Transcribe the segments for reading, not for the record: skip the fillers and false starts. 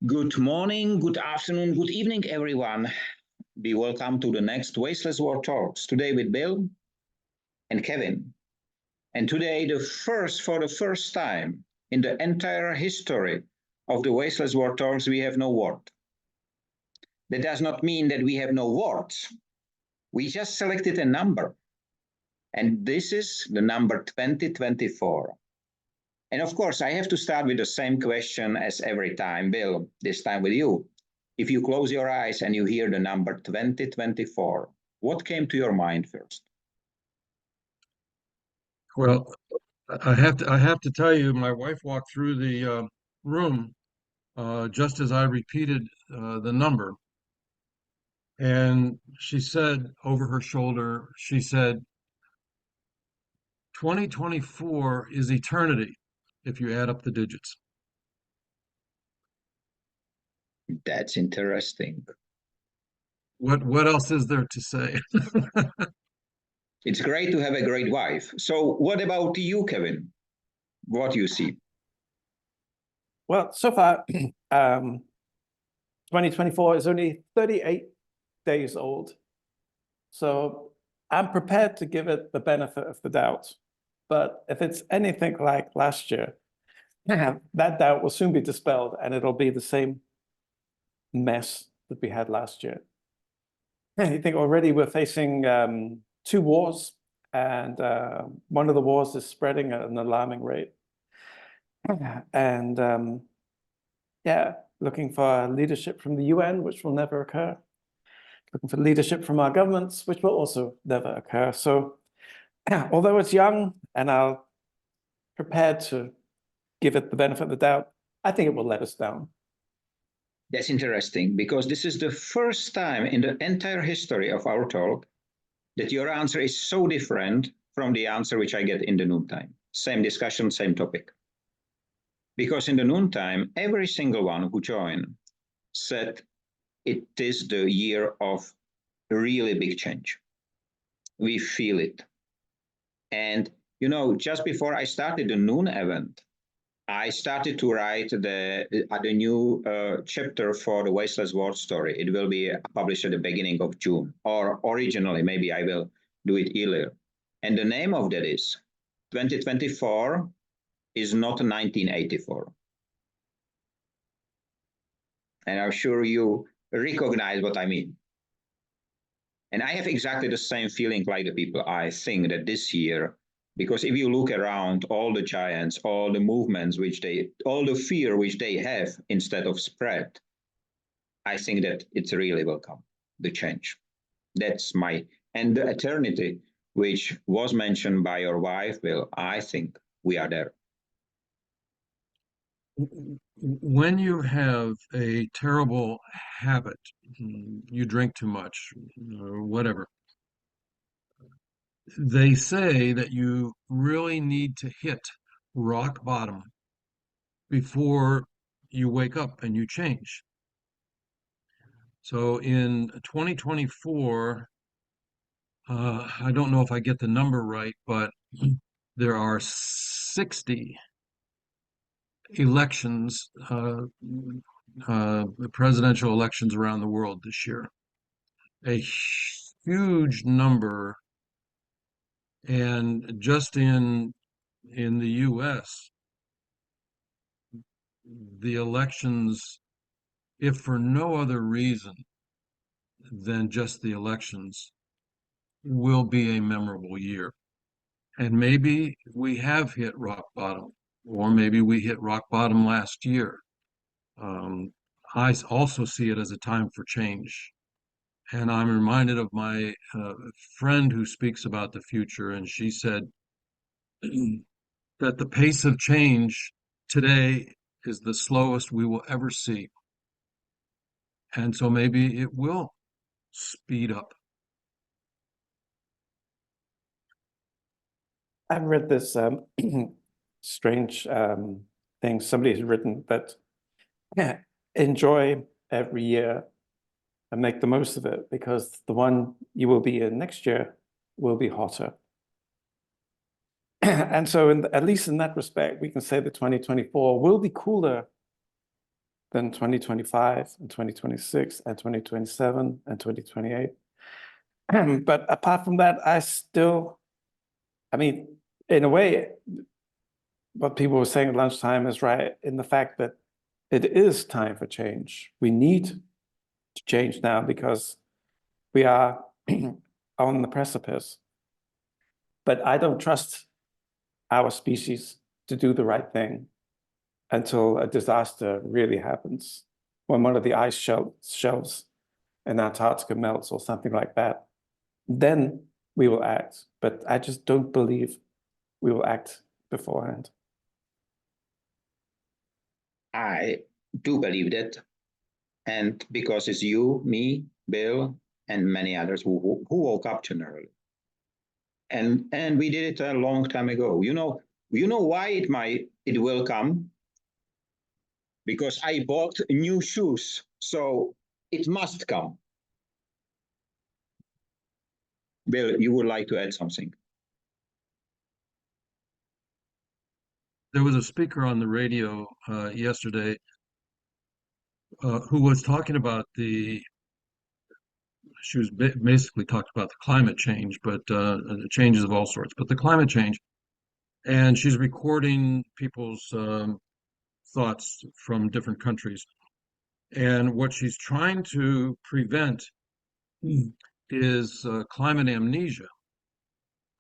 Good morning, good afternoon, good evening, everyone. Be welcome to the next Wasteless World Talks. Today with Bill and Kevin. And today, for the first time in the entire history of the Wasteless World Talks, we have no word. That does not mean that we have no words. We just selected a number. And this is the number 2024. And of course, I have to start with the same question as every time. Bill, this time with you. If you close your eyes and you hear the number 2024, what came to your mind first? Well, I have to tell you, my wife walked through the room just as I repeated the number, and she said over her shoulder, she said, 2024 is eternity if you add up the digits. That's interesting. What else is there to say? It's great to have a great wife. So what about you, Kevin? What do you see? Well, so far, 2024 is only 38 days old. So I'm prepared to give it the benefit of the doubt. But if it's anything like last year, that doubt will soon be dispelled and it'll be the same mess that we had last year. I think already we're facing 2 wars, and one of the wars is spreading at an alarming rate. And yeah, looking for leadership from the UN, which will never occur. Looking for leadership from our governments, which will also never occur. So although it's young and I'm prepared to give it the benefit of the doubt, I think it will let us down. That's interesting, because this is the first time in the entire history of our talk that your answer is so different from the answer which I get in the noontime. Same discussion, same topic. Because in the noontime, every single one who joined said it is the year of really big change. We feel it. And, you know, just before I started the noon event, I started to write the new chapter for the Wasteless World story. It will be published at the beginning of June, or originally, maybe I will do it earlier. And the name of that is 2024 is not 1984. And I'm sure you recognize what I mean. And I have exactly the same feeling like the people. I think that this year, because if you look around all the giants, all the movements all the fear which they have instead of spread, I think that it's really welcome, the change. That's and the eternity, which was mentioned by your wife, Bill, I think we are there. When you have a terrible habit, you drink too much, or whatever, they say that you really need to hit rock bottom before you wake up and you change. So in 2024, I don't know if I get the number right, but there are 60 elections, presidential elections around the world this year. A huge number. And just in the US, the elections, if for no other reason than just the elections, will be a memorable year. And maybe we have hit rock bottom, or maybe we hit rock bottom last year. I also see it as a time for change. And I'm reminded of my friend who speaks about the future, and she said that the pace of change today is the slowest we will ever see. And so maybe it will speed up. I've read this strange thing. Somebody has written that enjoy every year and make the most of it, because the one you will be in next year will be hotter. And so at least in that respect, we can say that 2024 will be cooler then 2025 and 2026 and 2027 and 2028. But apart from that, I mean, in a way, what people were saying at lunchtime is right in the fact that it is time for change. We need to change now because we are on the precipice. But I don't trust our species to do the right thing until a disaster really happens, when one of the ice shelves in Antarctica melts or something like that. Then we will act. But I just don't believe we will act beforehand. I do believe that. And because it's you, me, Bill, and many others who woke up generally. And we did it a long time ago. You know why it will come? Because I bought new shoes, so it must come. Bill, you would like to add something? There was a speaker on the radio yesterday who was talking about she was basically talked about the climate change, but changes of all sorts, but the climate change. And she's recording people's thoughts from different countries. And what she's trying to prevent is climate amnesia.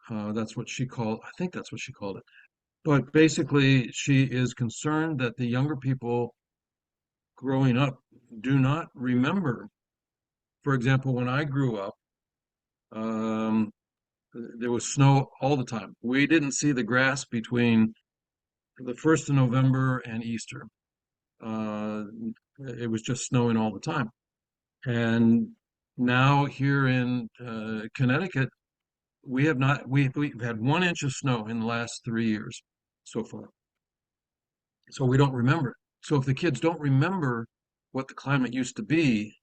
That's what she called, I think that's what she called it. But basically, she is concerned that the younger people growing up do not remember. For example, when I grew up, there was snow all the time. We didn't see the grass between the 1st of November and Easter. It was just snowing all the time. And now here in Connecticut, we've had 1 inch of snow in the last 3 years so far. So we don't remember. So if the kids don't remember what the climate used to be,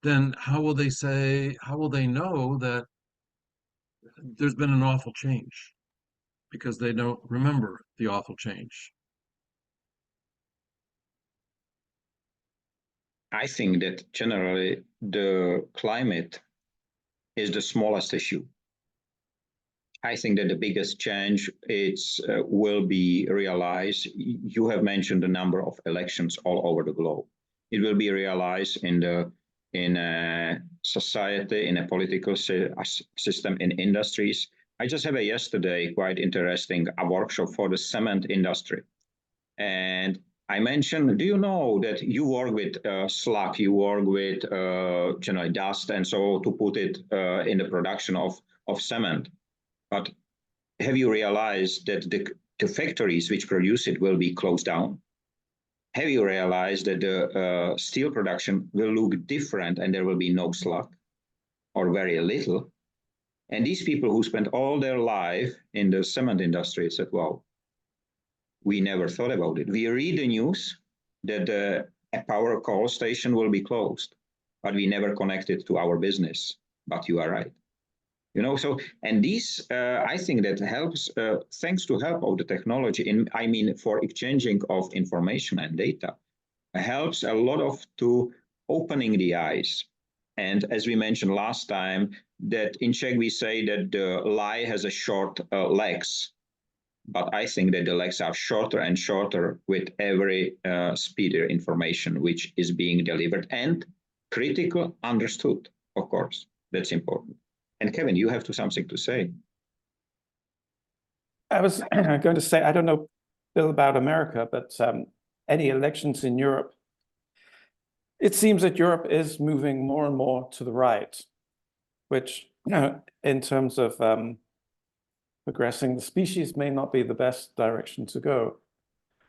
then how will they know that there's been an awful change? Because they don't remember the awful change. I think that generally the climate is the smallest issue. I think that the biggest change will be realized. You have mentioned the number of elections all over the globe. It will be realized in a society, in a political system, in industries. I just had yesterday quite interesting workshop for the cement industry. And I mentioned, do you know that you work with slag, you work with generally dust and so to put it in the production of cement. But have you realized that the factories which produce it will be closed down? Have you realized that the steel production will look different and there will be no slag or very little? And these people who spent all their life in the cement industry said, well, we never thought about it. We read the news that a power coal station will be closed, but we never connected to our business. But you are right. So, and these, I think that helps, thanks to help of the technology, for exchanging of information and data, helps a lot to opening the eyes. And as we mentioned last time, that in Czech we say that the lie has a short legs, but I think that the legs are shorter and shorter with every speedier information which is being delivered and critical understood, of course. That's important. And Kevin, you have something to say. I was going to say, I don't know, Bill, about America, but any elections in Europe, it seems that Europe is moving more and more to the right, which, in terms of progressing the species, may not be the best direction to go.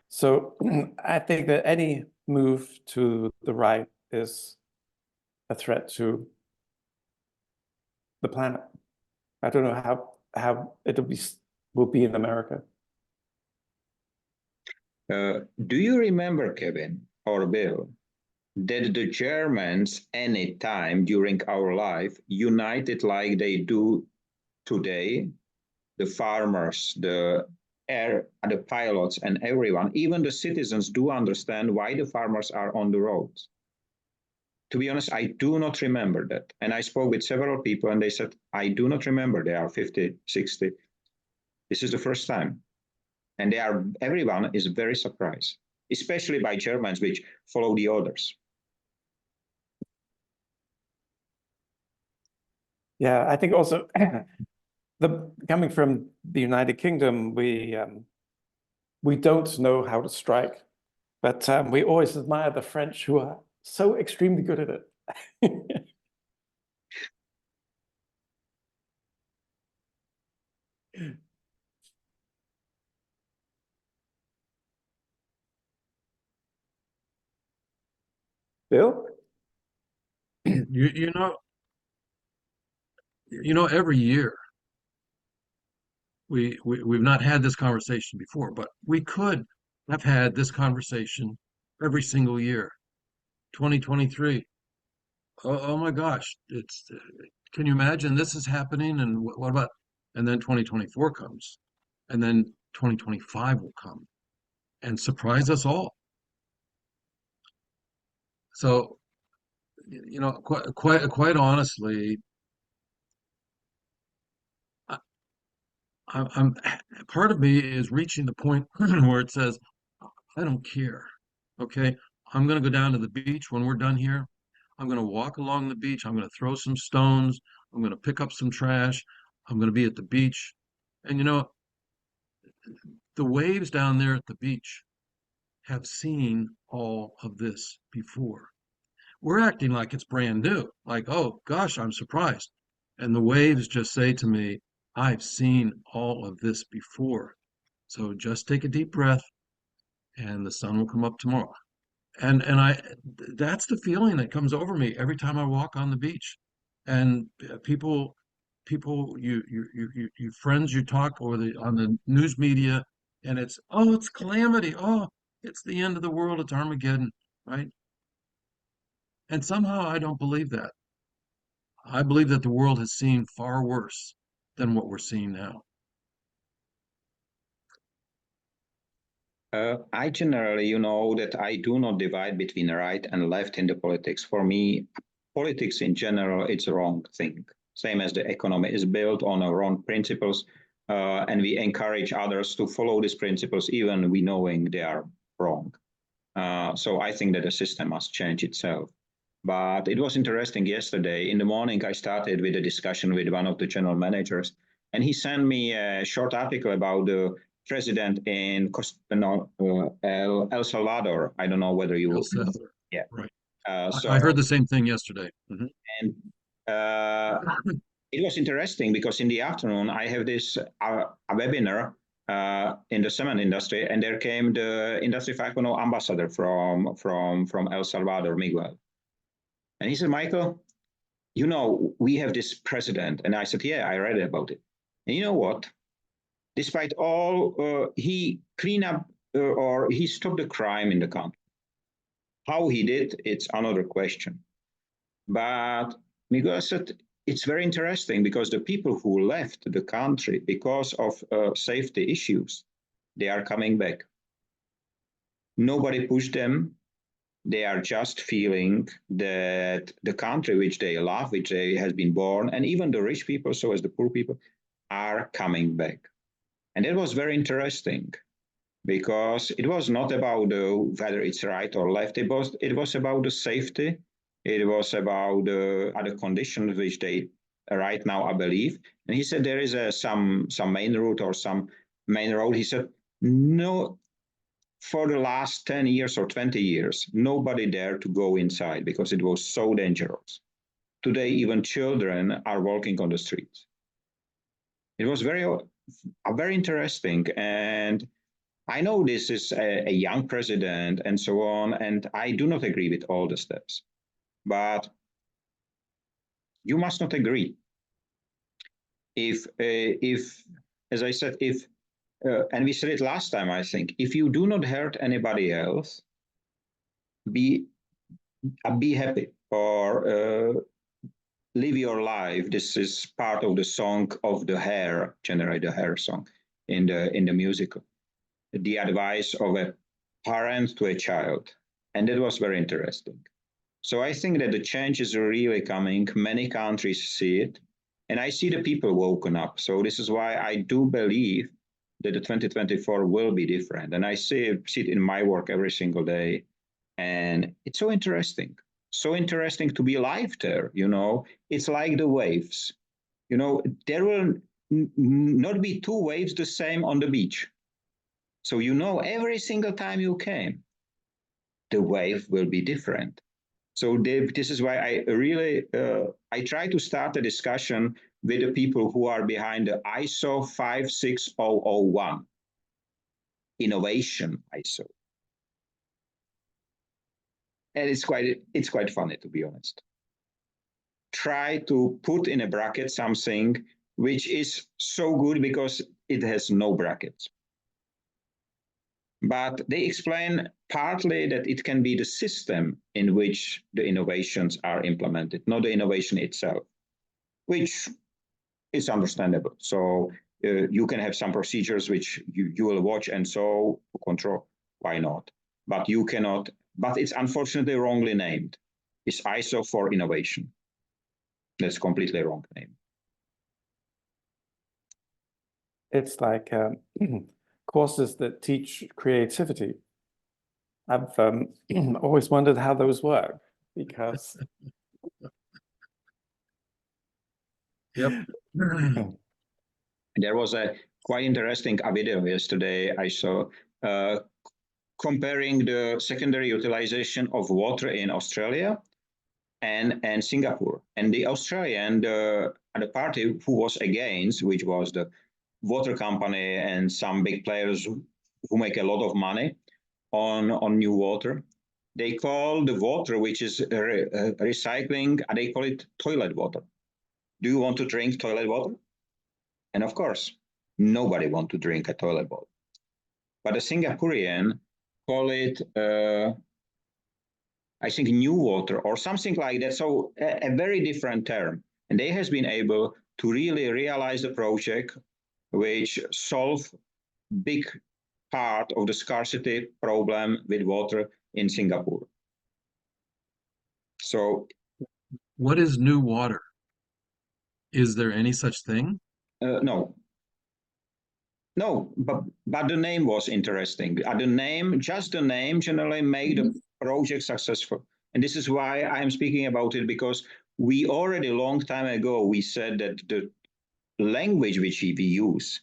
So I think that any move to the right is a threat to the planet. I don't know how it will be in America. Do you remember, Kevin or Bill, that the Germans any time during our life united like they do today, the farmers, the the pilots and everyone, even the citizens do understand why the farmers are on the roads. To be honest, I do not remember that. And I spoke with several people and they said, I do not remember they are 50, 60. This is the first time. And everyone is very surprised, especially by Germans, which follow the orders. Yeah, I think also coming from the United Kingdom, we don't know how to strike, but we always admire the French who are so extremely good at it. Bill? You know, every year we've not had this conversation before, but we could have had this conversation every single year. 2023. Oh my gosh, can you imagine this is happening? And what about, and then 2024 comes, and then 2025 will come and surprise us all. So, you know, quite honestly, I'm part of me is reaching the point where it says, I don't care. Okay, I'm going to go down to the beach when we're done here. I'm going to walk along the beach. I'm going to throw some stones. I'm going to pick up some trash. I'm going to be at the beach. And you know, the waves down there at the beach have seen all of this before. We're acting like it's brand new, like, oh gosh, I'm surprised. And the waves just say to me, I've seen all of this before. So just take a deep breath and the sun will come up tomorrow. And that's the feeling that comes over me every time I walk on the beach. And you friends you talk or on the news media, and it's calamity. Oh, it's the end of the world. It's Armageddon, right? And somehow I don't believe that. I believe that the world has seen far worse than what we're seeing now. I generally, you know, that I do not divide between right and left in the politics. For me, politics in general, it's a wrong thing. Same as the economy is built on wrong principles, and we encourage others to follow these principles, even we knowing they are wrong. So I think that the system must change itself. But it was interesting yesterday. In the morning, I started with a discussion with one of the general managers, and he sent me a short article about the president in El Salvador. I don't know whether you El Salvador. Yeah. Right. So I heard the same thing yesterday. Mhm. And it was interesting because in the afternoon I have this a webinar in the cement industry, and there came the Industry 5.0 ambassador from El Salvador, Miguel, and he said, Michael, you know, we have this president, and I said, yeah, I read about it, and you know what? Despite all, he cleaned up or he stopped the crime in the country. How he did, it's another question. But Miguel said it's very interesting because the people who left the country because of safety issues, they are coming back. Nobody pushed them. They are just feeling that the country which they love, which they has been born, and even the rich people, so as the poor people, are coming back. And that was very interesting because it was not about whether it's right or left. It was about the safety. It was about the other conditions which they right now, I believe. And he said there is some main route or some main road. He said, no, for the last 10 years or 20 years, nobody dared to go inside because it was so dangerous. Today, even children are walking on the streets. It was very interesting. And I know this is a young president and so on, and I do not agree with all the steps. But you must not agree. If as I said, and we said it last time, I think, if you do not hurt anybody else, be happy or live your life. This is part of the song of the Hair, Generate the Hair song. in the musical. The advice of a parent to a child. And that was very interesting. So I think that the change is really coming. Many countries see it. And I see the people woken up. So this is why I do believe that the 2024 will be different. And I see it in my work every single day. And it's so interesting. So interesting to be alive there, you know. It's like the waves. You know, there will not be two waves the same on the beach. So you know every single time you came, the wave will be different. So this is why I really I try to start a discussion with the people who are behind the ISO 56001 innovation ISO, and it's quite funny, to be honest. Try to put in a bracket something which is so good because it has no brackets. But they explain partly that it can be the system in which the innovations are implemented, not the innovation itself, which is understandable. So you can have some procedures which you will watch and so control. Why not? But you cannot, but it's unfortunately wrongly named. It's ISO for innovation. That's completely wrong name. It's like courses that teach creativity. I've always wondered how those work because Yep. There was a quite interesting video yesterday I saw comparing the secondary utilization of water in Australia and Singapore. And the Australian, the party who was against, which was the water company and some big players who make a lot of money on new water, they call the water which is recycling, they call it toilet water. Do you want to drink toilet water? And of course, nobody wants to drink a toilet water. But the Singaporean call it, I think, new water or something like that. So a very different term. And they has been able to really realize the project which solve big part of the scarcity problem with water in Singapore. So what is new water? Is there any such thing? No, but the name was interesting. Just the name generally made the project successful. And this is why I'm speaking about it, because we already a long time ago, we said that the language which we use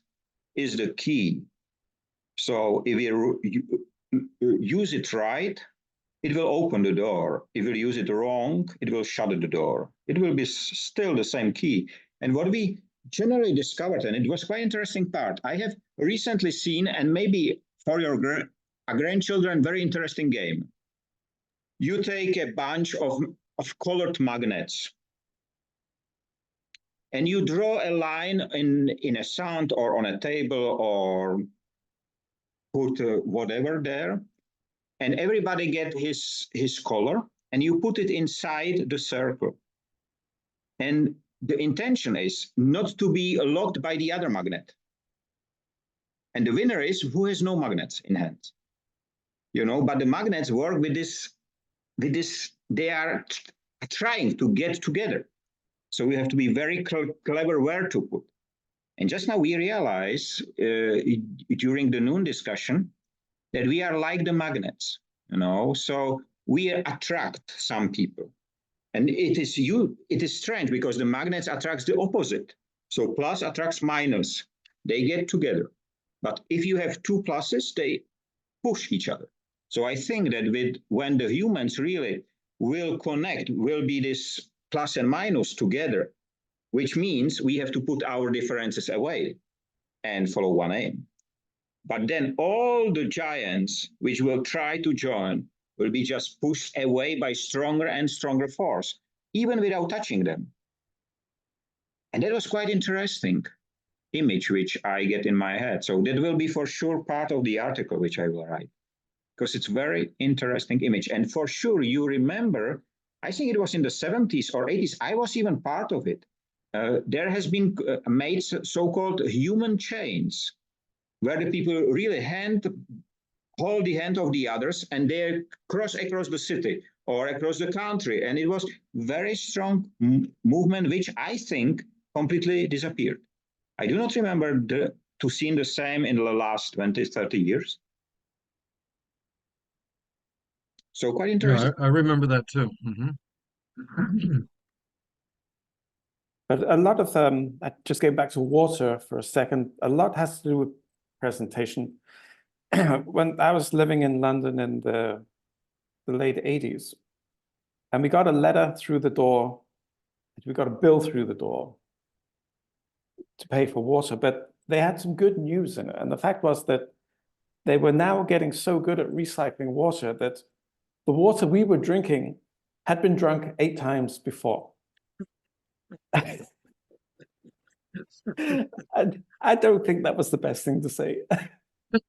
is the key. So if you use it right, it will open the door. If you use it wrong, it will shut the door. It will be still the same key. And what we generally discovered, and it was quite interesting part, I have recently seen, and maybe for your grandchildren, very interesting game. You take a bunch of colored magnets and you draw a line in a sand or on a table or put whatever there, and everybody get his color, and you put it inside the circle. And the intention is not to be locked by the other magnet. And the winner is who has no magnets in hand. You know, but the magnets work with this, they are trying to get together. So we have to be very clever where to put. And just now we realize during the noon discussion that we are like the magnets, you know, so we attract some people. And it is strange because the magnets attracts the opposite. So plus attracts minus. They get together. But if you have two pluses, they push each other. So I think that when the humans really will connect, will be this plus and minus together, which means we have to put our differences away and follow one aim. But then all the giants which will try to join will be just pushed away by stronger and stronger force, even without touching them. And that was quite interesting image which I get in my head. So that will be for sure part of the article which I will write, because it's very interesting image. And for sure you remember, I think it was in the 70s or 80s, I was even part of it. There has been made so-called human chains. where the people really hold the hand of the others, and they cross across the city or across the country. And it was very strong movement, which I think completely disappeared. I do not remember to see the same in the last 20, 30 years. So quite interesting. Yeah, I remember that too. Mm-hmm. But a lot of just going back to water for a second, a lot has to do with presentation. When I was living in London in the late 80s, and we got a letter through the door, we got a bill through the door to pay for water, but they had some good news in it. And the fact was that they were now getting so good at recycling water that the water we were drinking had been drunk 8 times before. And I don't think that was the best thing to say.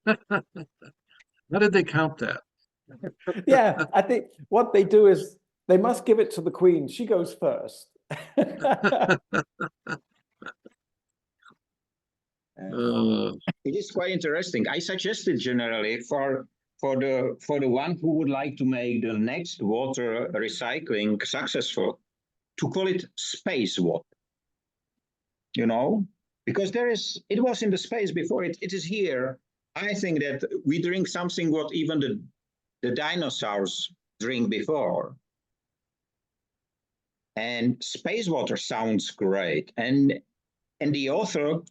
How did they count that? Yeah, I think what they do is they must give it to the Queen. She goes first. It is quite interesting. I suggested generally for the one who would like to make the next water recycling successful, to call it space water. You know, because it was in the space before, it is here. I think that we drink something what even the dinosaurs drink before. And space water sounds great. And the author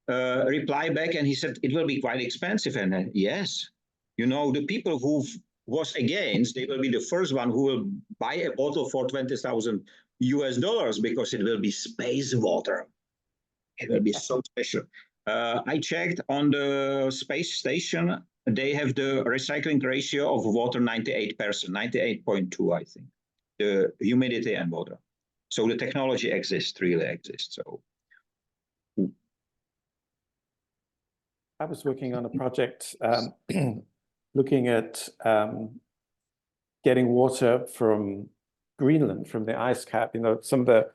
replied back, and he said it will be quite expensive. And yes, you know, the people who was against, they will be the first one who will buy a bottle for $20,000 because it will be space water. It will be so special. I checked on the space station. They have the recycling ratio of water 98%, 98.2, I think. The humidity and water. So the technology exists, really exists. So I was working on a project looking at getting water from Greenland, from the ice cap. You know, some of the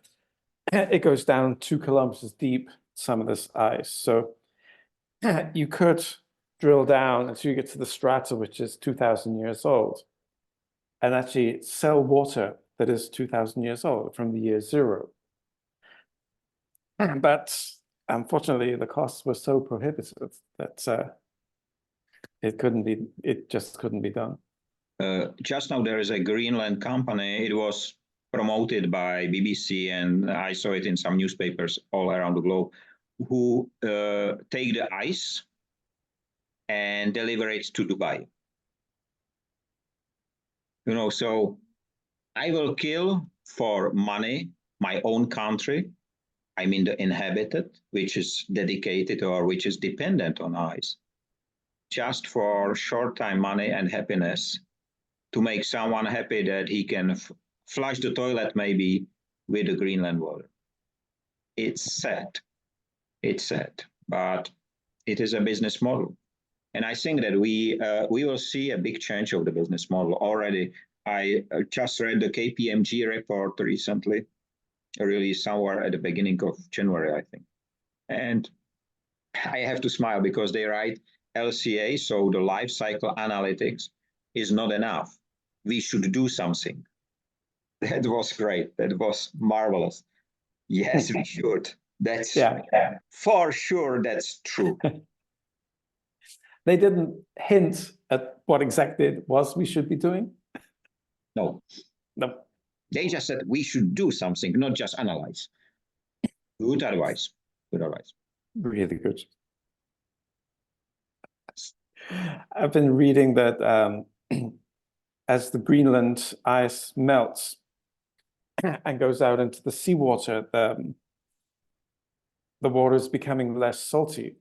it goes down 2 kilometers deep, some of this ice. So you could drill down until you get to the strata, which is 2,000 years old, and actually sell water that is 2,000 years old from the year 0. But unfortunately, the costs were so prohibitive that it just couldn't be done. Just now there is a Greenland company. It was promoted by BBC, and I saw it in some newspapers all around the globe, who take the ice and deliver it to Dubai. You know, so I will kill for money my own country, I mean the inhabited, which is dedicated or which is dependent on ice, just for short time money and happiness, to make someone happy that he can flush the toilet maybe with the Greenland water. It's sad. It's sad, but it is a business model. And I think that we will see a big change of the business model already. I just read the KPMG report recently, released somewhere at the beginning of January, I think. And I have to smile because they write LCA, so the life cycle analytics, is not enough. We should do something. That was great. That was marvelous. Yes, we should. That's for sure. That's true. They didn't hint at what exactly it was we should be doing. No. They just said we should do something, not just analyze. Good advice. Good advice. Really good. I've been reading that as the Greenland ice melts and goes out into the seawater, the water is becoming less salty.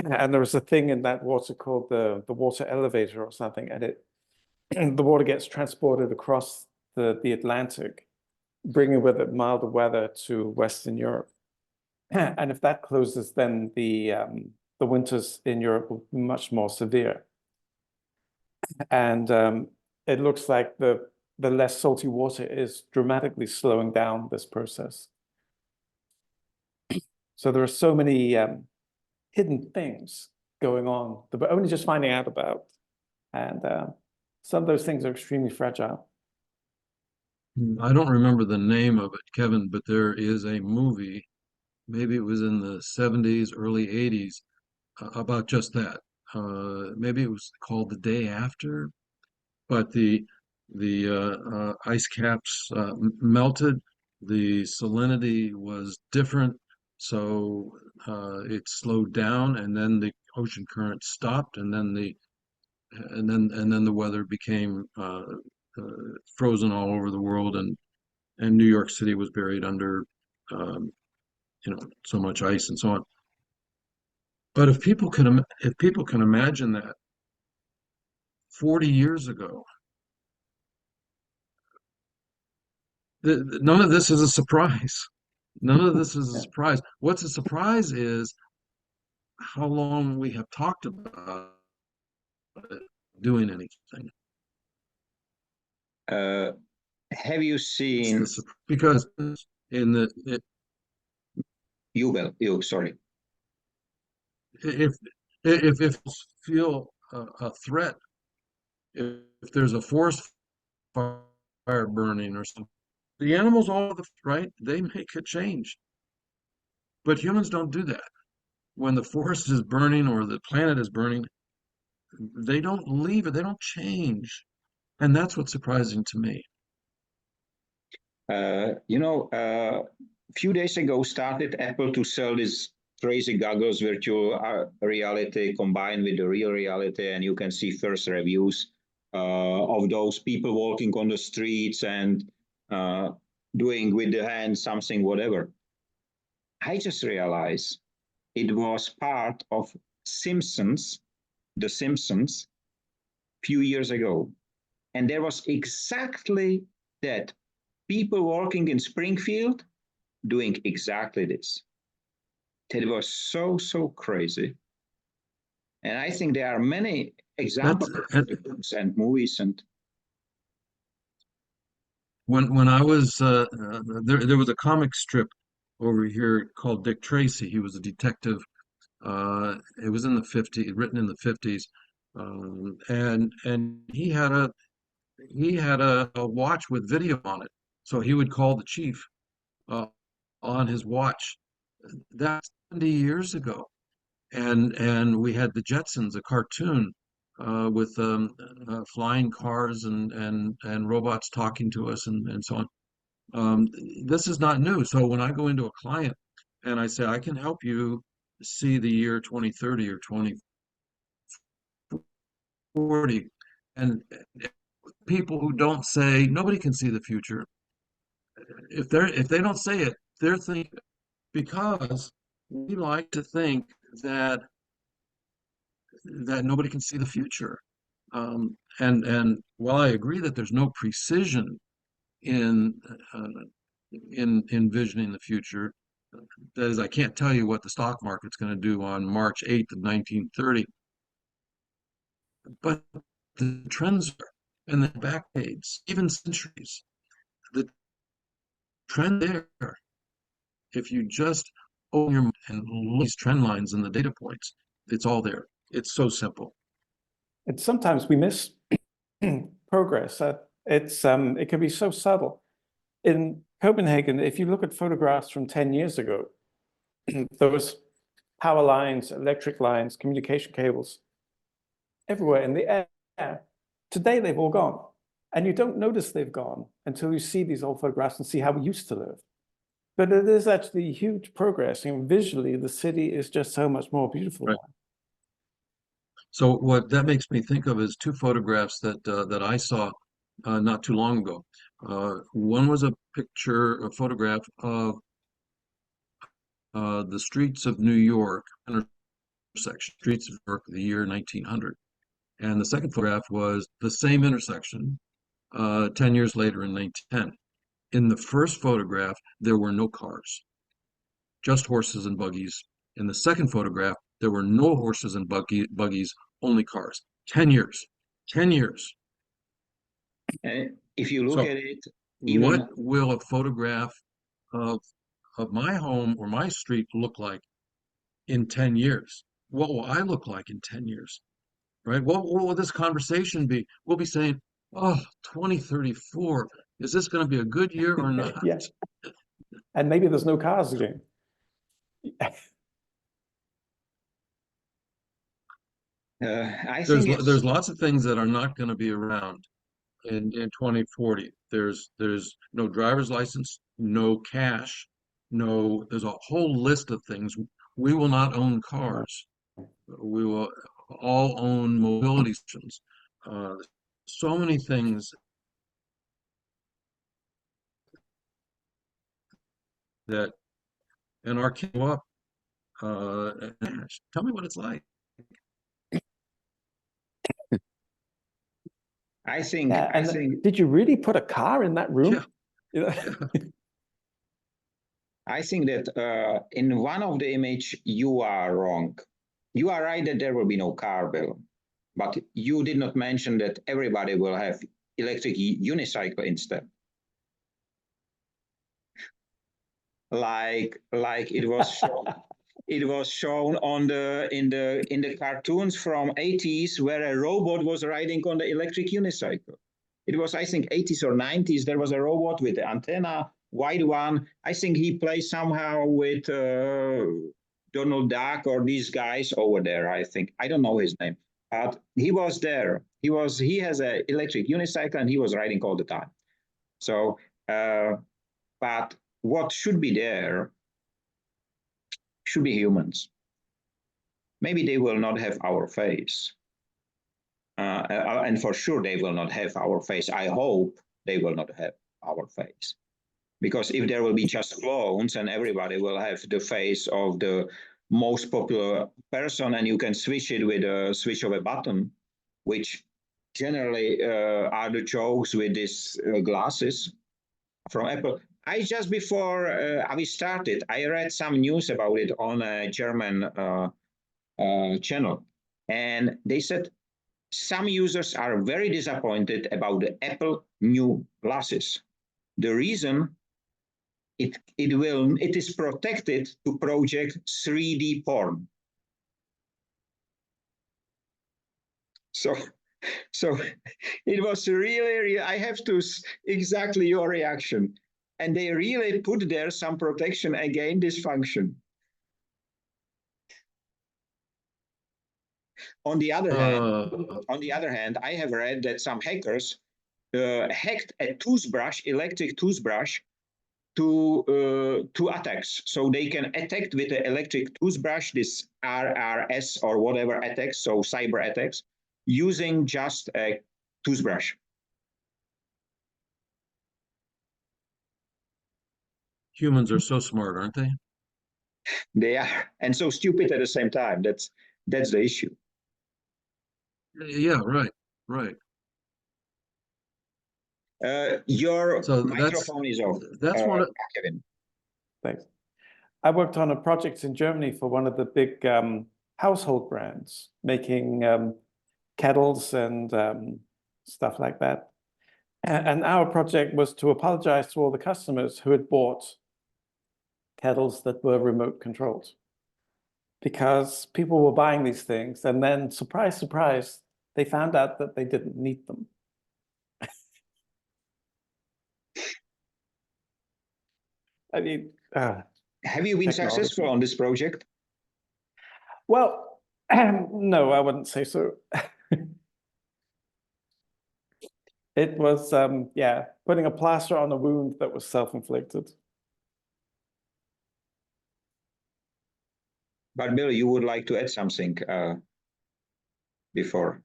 And there is a thing in that water called the water elevator or something, and the water gets transported across the Atlantic, bringing with it milder weather to Western Europe. And if that closes, then the winters in Europe will be much more severe. And it looks like the less salty water is dramatically slowing down this process. So there are so many hidden things going on that we're only just finding out about. And some of those things are extremely fragile. I don't remember the name of it, Kevin, but there is a movie, maybe it was in the 70s, early 80s, about just that. Maybe it was called The Day After, but the ice caps melted, the salinity was different, so it slowed down, and then the ocean current stopped, and then the weather became frozen all over the world, and New York City was buried under um, so much ice and so on. But if people can imagine that 40 years ago, none of this is a surprise. None of this is a surprise. What's a surprise is how long we have talked about it, doing anything. Have you seen? Because in the Sorry. if feel a threat, if there's a forest fire burning or something, the animals all right, they make a change, but humans don't do that. When the forest is burning or the planet is burning, they don't leave it, they don't change, and that's what's surprising to me. A few days ago started Apple to sell this crazy goggles, virtual reality combined with the real reality, and you can see first reviews of those people walking on the streets and doing with the hand something, whatever. I just realized it was part of The Simpsons, few years ago, and there was exactly that. People working in Springfield doing exactly this. That was so crazy. And I think there are many examples of books and movies. And when I was there was a comic strip over here called Dick Tracy. He was a detective. It was in the 50s, written in the 50s, and he had a watch with video on it. So he would call the chief on his watch. That's 70 years ago. And we had the Jetsons, a cartoon with flying cars and robots talking to us and so on. This is not new. So when I go into a client and I say, I can help you see the year 2030 or 2040, and people who don't say, nobody can see the future. If they don't say it, they're thinking, because we like to think that nobody can see the future. And while I agree that there's no precision in envisioning the future, that is, I can't tell you what the stock market's going to do on March 8th of 1930, but the trends are, and the back dates, even centuries, the trend there. If you just open your mind and look at these trend lines and the data points, it's all there. It's so simple. And sometimes we miss progress. It can be so subtle. In Copenhagen, if you look at photographs from 10 years ago, those power lines, electric lines, communication cables, everywhere in the air. Today, they've all gone. And you don't notice they've gone until you see these old photographs and see how we used to live. But it is actually huge progress. And visually, the city is just so much more beautiful now. So what that makes me think of is two photographs that I saw not too long ago. One was a photograph of the streets of New York, intersection, streets of New York, the year 1900. And the second photograph was the same intersection 10 years later in 1910. In the first photograph, there were no cars, just horses and buggies. In the second photograph, there were no horses and buggies, only cars. 10 years. 10 years. And if you look at it, what will a photograph of my home or my street look like in 10 years? what will I look like in 10 years? Right? What will this conversation be? We'll be saying, oh, 2034, is this going to be a good year or not? Yeah. And maybe there's no cars again. I think it's There's lots of things that are not going to be around in 2040. There's no driver's license, no cash, there's a whole list of things. We will not own cars. We will all own mobility systems. Uh, so many things that, and our kids grow up, tell me what it's like. I think Yeah, I and think did you really put a car in that room? Yeah. I think that in one of the image you are wrong. You are right that there will be no car bill, but you did not mention that everybody will have electric unicycle instead. Like it was shown, it was shown on the in the cartoons from 80s where a robot was riding on the electric unicycle. It was, I think, 80s or 90s. There was a robot with the antenna, wide one. I think he plays somehow with Donald Duck or these guys over there. I think I don't know his name, but he was there. He has an electric unicycle and he was riding all the time. So, but what should be there should be humans. Maybe they will not have our face. And for sure, they will not have our face. I hope they will not have our face. Because if there will be just clones and everybody will have the face of the most popular person and you can switch it with a switch of a button, which generally are the jokes with these glasses from Apple. I just before we started, I read some news about it on a German channel. And they said some users are very disappointed about the Apple new glasses. The reason it is protected to project 3D porn. So it was really, I have to exactly your reaction. And they really put there some protection against this function. On the other hand, I have read that some hackers hacked a toothbrush, electric toothbrush, to attacks. So they can attack with the electric toothbrush, this RRS or whatever attacks, so cyber attacks, using just a toothbrush. Humans are so smart, aren't they? They are, and so stupid at the same time. That's the issue. Yeah, right. Your microphone is off. That's one of Kevin. Thanks. I worked on a project in Germany for one of the big household brands, making kettles and stuff like that. And our project was to apologize to all the customers who had bought kettles that were remote controlled. Because people were buying these things and then, surprise, surprise, they found out that they didn't need them. I mean, have you been successful on this project? Well, no, I wouldn't say so. It was, yeah, putting a plaster on a wound that was self-inflicted. But Bill, you would like to add something before?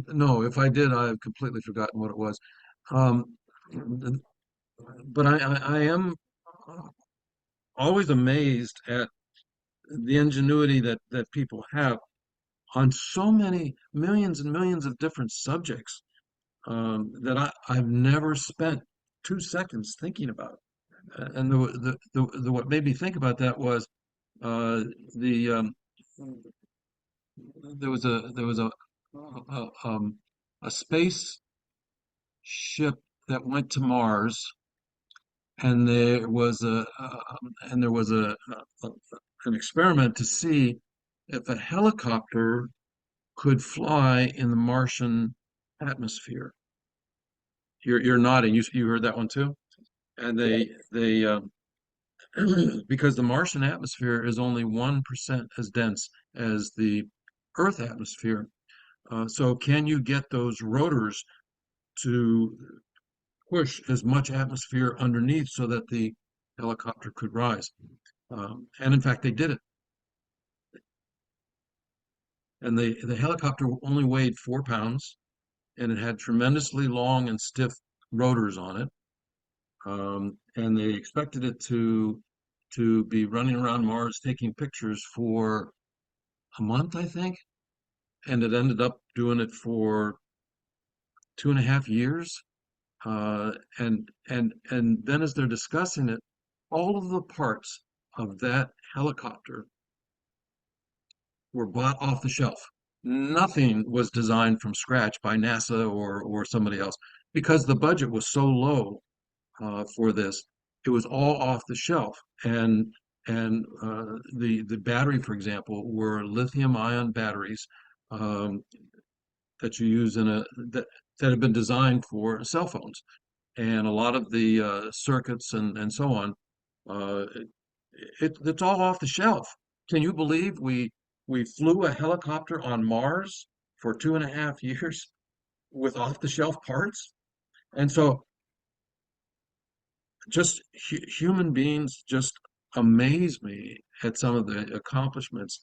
No, if I did, I've completely forgotten what it was. But I am always amazed at the ingenuity that people have on so many millions and millions of different subjects that I've never spent 2 seconds thinking about. And what made me think about that was there was a space ship that went to Mars, and there was a an experiment to see if a helicopter could fly in the Martian atmosphere. You're nodding. You heard that one too? And they because the Martian atmosphere is only 1% as dense as the Earth atmosphere. So can you get those rotors to push as much atmosphere underneath so that the helicopter could rise? And in fact, they did it. And the helicopter only weighed 4 pounds, and it had tremendously long and stiff rotors on it. And they expected it to be running around Mars taking pictures for a month, I think. And it ended up doing it for 2.5 years. And then as they're discussing it, all of the parts of that helicopter were bought off the shelf. Nothing was designed from scratch by NASA or somebody else because the budget was so low for this. It was all off the shelf, and the battery, for example, were lithium-ion batteries that you use that have been designed for cell phones, and a lot of the circuits and so on. It's all off the shelf. Can you believe we flew a helicopter on Mars for 2.5 years with off the shelf parts? And so just human beings just amaze me at some of the accomplishments.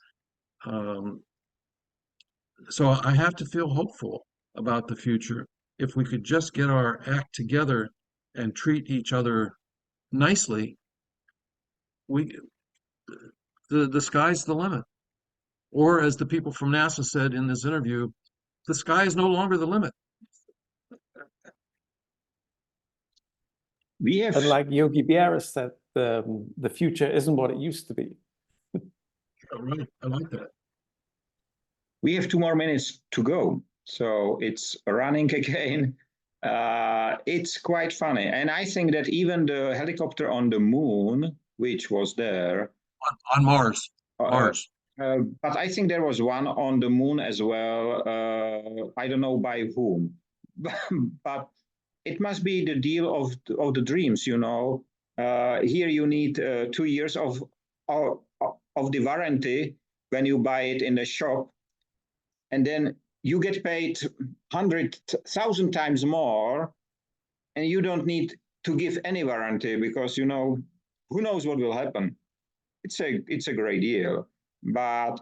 So I have to feel hopeful about the future. If we could just get our act together and treat each other nicely, the sky's the limit. Or as the people from NASA said in this interview, the sky is no longer the limit. We have, And like Yogi Berra said, the future isn't what it used to be. Oh, right. I like that. we have 2 more minutes to go, so it's running again. It's quite funny, and I think that even the helicopter on the moon, which was there, On Mars. Mars. but I think there was one on the moon as well. I don't know by whom, but it must be the deal of the dreams, you know. Here you need 2 years of the warranty when you buy it in the shop, and then you get paid 100,000 times more, and you don't need to give any warranty because, you know, who knows what will happen. It's a great deal. But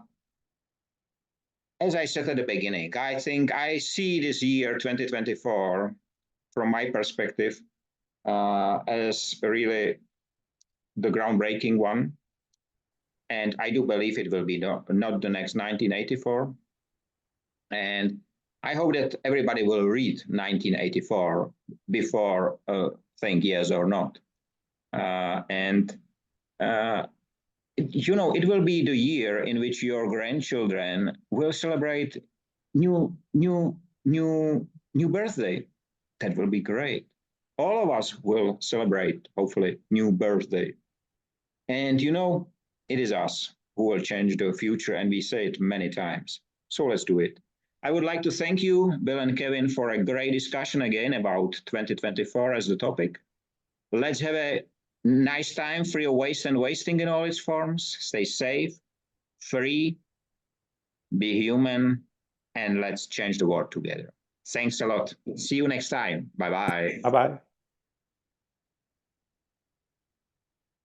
as I said at the beginning, I think I see this year 2024 from my perspective as really the groundbreaking one. And I do believe it will be not the next 1984. And I hope that everybody will read 1984 before think yes or not. You know, it will be the year in which your grandchildren will celebrate new birthday. That will be great. All of us will celebrate, hopefully, new birthday. And you know, it is us who will change the future, and we say it many times. So let's do it. I would like to thank you, Bill and Kevin, for a great discussion again about 2024 as the topic. Let's have a nice time free of waste and wasting in all its forms. Stay safe, free, be human, and let's change the world together. Thanks a lot. See you next time. Bye-bye. Bye-bye.